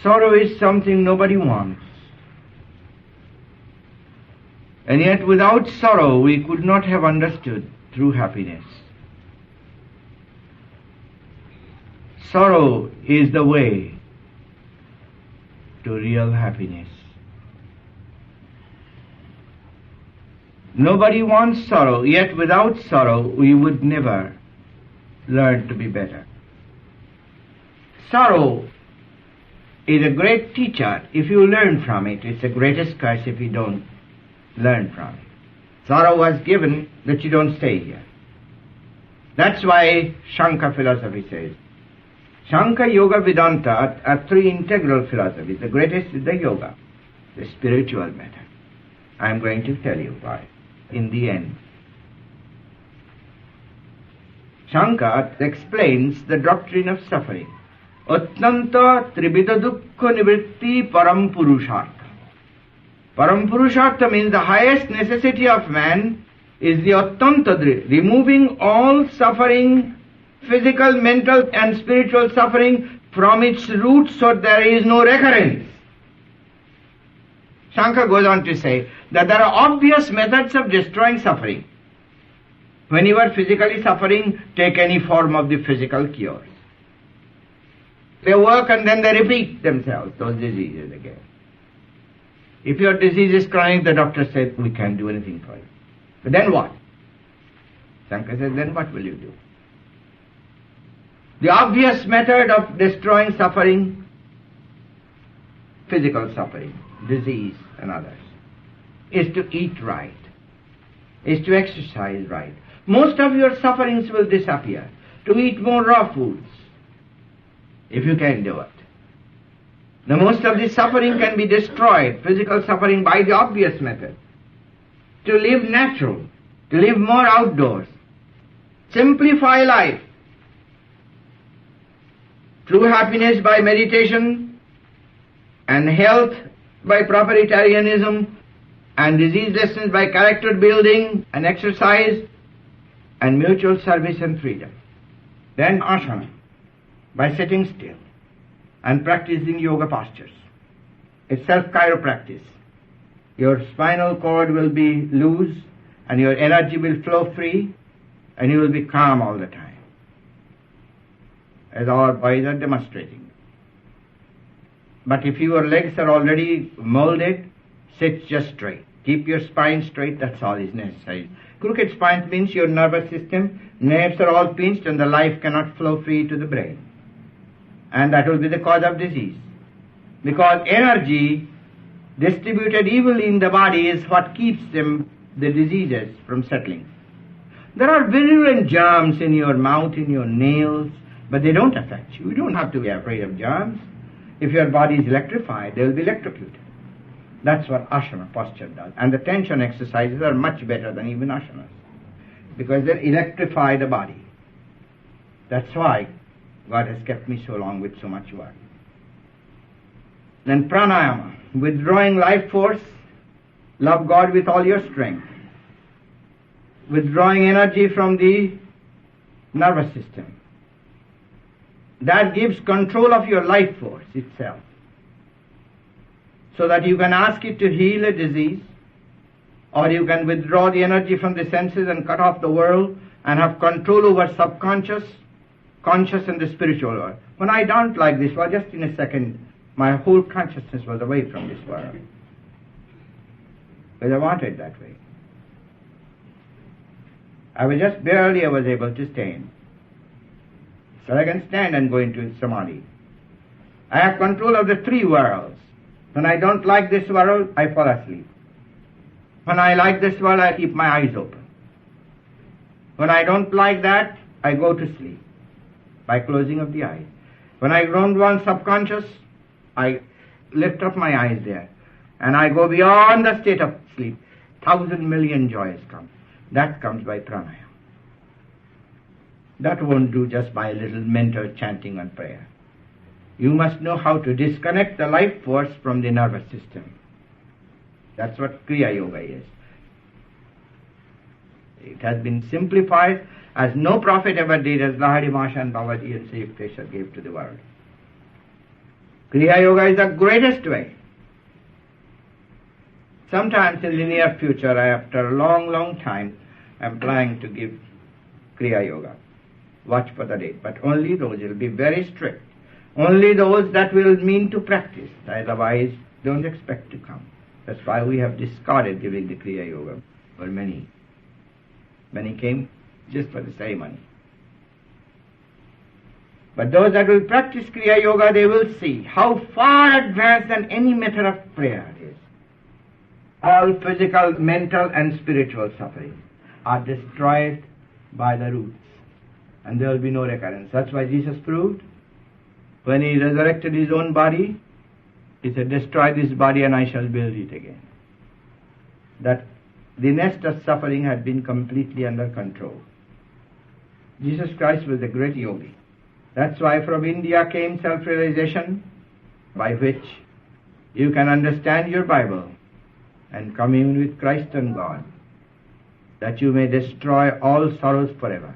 Sorrow is something nobody wants. And yet without sorrow we could not have understood true happiness. Sorrow is the way to real happiness. Nobody wants sorrow, yet without sorrow we would never learn to be better. Sorrow is a great teacher if you learn from it. It's the greatest curse if you don't learn from it. Sorrow was given that you don't stay here. That's why Shankar philosophy says, Shankar, Yoga, Vedanta are three integral philosophies. The greatest is the Yoga, the spiritual method. I am going to tell you why in the end. Shankar explains the doctrine of suffering. Attanta tribida dukkha nivritti param purushartha. Param purushartha means the highest necessity of man is the attanta, removing all suffering, physical, mental and spiritual suffering from its roots so there is no recurrence. Shankar goes on to say that there are obvious methods of destroying suffering. When you are physically suffering, take any form of the physical cures. They work and then they repeat themselves, those diseases again. If your disease is chronic, the doctor says, we can't do anything for you. But then what? Shankar says, then what will you do? The obvious method of destroying suffering, physical suffering, disease and others, is to eat right, is to exercise right. Most of your sufferings will disappear. To eat more raw foods, if you can do it. The most of the suffering can be destroyed, physical suffering, by the obvious method. To live natural, to live more outdoors. Simplify life. True happiness by meditation, and health by properitarianism, and disease lessons by character building and exercise, and mutual service and freedom. Then asana, by sitting still and practicing yoga postures. It's self-chiropractice. Your spinal cord will be loose and your energy will flow free and you will be calm all the time, as our boys are demonstrating. But if your legs are already molded, sit just straight. Keep your spine straight, that's all is necessary. Crooked spine means your nervous system, nerves are all pinched and the life cannot flow free to the brain. And that will be the cause of disease. Because energy distributed evenly in the body is what keeps the diseases from settling. There are virulent germs in your mouth, in your nails, but they don't affect you. You don't have to be afraid of germs. If your body is electrified, they will be electrocuted. That's what asana posture does. And the tension exercises are much better than even asanas, because they electrify the body. That's why God has kept me so long with so much work. Then pranayama, withdrawing life force, love God with all your strength. Withdrawing energy from the nervous system. That gives control of your life force itself, so that you can ask it to heal a disease, or you can withdraw the energy from the senses and cut off the world and have control over subconscious, conscious and the spiritual world. When I don't like this world, just in a second, my whole consciousness was away from this world. Because I wanted that way. I was able to stand. So I can stand and go into samadhi. I have control of the three worlds. When I don't like this world, I fall asleep. When I like this world, I keep my eyes open. When I don't like that, I go to sleep by closing of the eyes. When I don't want subconscious, I lift up my eyes there and I go beyond the state of sleep. 1,000 million joys come. That comes by pranayama. That won't do just by a little mental chanting and prayer. You must know how to disconnect the life force from the nervous system. That's what Kriya Yoga is. It has been simplified as no prophet ever did, as Lahari Mahasaya and Babaji and Sri Yukteswar gave to the world. Kriya Yoga is the greatest way. Sometimes in the near future, after a long time, I am planning to give Kriya Yoga. Watch for the date. But only those will be very strict. Only those that will mean to practice. Otherwise, don't expect to come. That's why we have discarded giving the Kriya Yoga. Well, many came just for the ceremony. But those that will practice Kriya Yoga, they will see how far advanced than any method of prayer it is. All physical, mental and spiritual suffering are destroyed by the roots. And there will be no recurrence. That's why Jesus proved when he resurrected his own body, he said, destroy this body and I shall build it again. That the nest of suffering had been completely under control. Jesus Christ was a great yogi. That's why from India came self-realization, by which you can understand your Bible and commune with Christ and God, that you may destroy all sorrows forever.